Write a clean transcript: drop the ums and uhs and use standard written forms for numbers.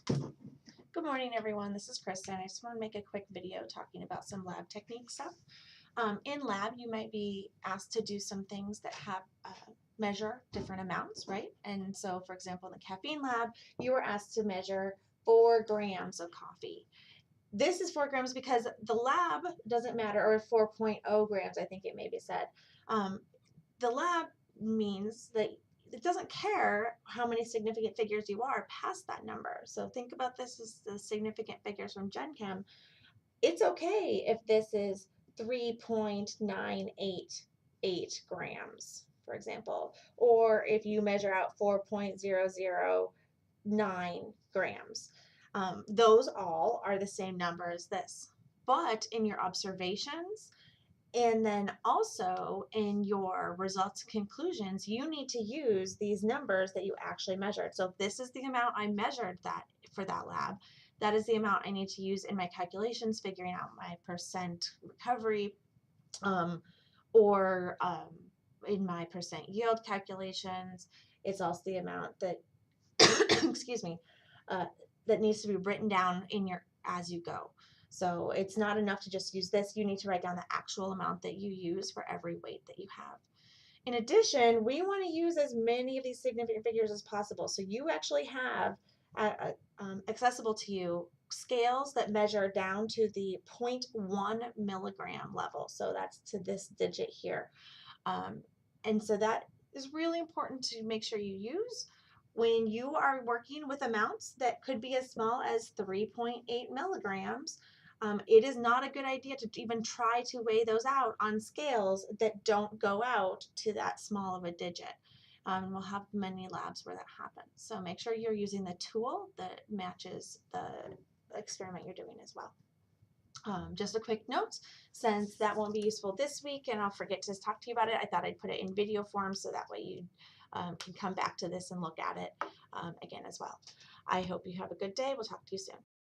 Good morning, everyone. This is Kristen. I just want to make a quick video talking about some lab technique stuff. In lab, you might be asked to do some things that have measure different amounts, right? And so, for example, in the caffeine lab, you were asked to measure 4 grams of coffee. This is 4 grams because the lab doesn't matter, or 4.0 grams, I think it maybe said. Um, the lab means that it doesn't care how many significant figures you are past that number. So think about this as the significant figures from Gen Chem. It's okay if this is 3.988 grams, for example, or if you measure out 4.009 grams. Those all are the same number as this. But in your observations, and then also in your results and conclusions, you need to use these numbers that you actually measured. So if this is the amount I measured that for that lab, that is the amount I need to use in my calculations, figuring out my percent recovery, um, or in my percent yield calculations. It's also the amount that, excuse me, uh, that needs to be written down in your as you go. So it's not enough to just use this. You need to write down the actual amount that you use for every weight that you have. In addition, we want to use as many of these significant figures as possible. So you actually have accessible to you scales that measure down to the zero point 0.1 milligram level. So that's to this digit here. And so that is really important to make sure you use when you are working with amounts that could be as small as 3.8 milligrams. It is not a good idea to even try to weigh those out on scales that don't go out to that small of a digit. We'll have many labs where that happens. So make sure you're using the tool that matches the experiment you're doing as well. Just a quick note, since that won't be useful this week and I'll forget to talk to you about it, I thought I'd put it in video form so that way you can come back to this and look at it again as well. I hope you have a good day. We'll talk to you soon.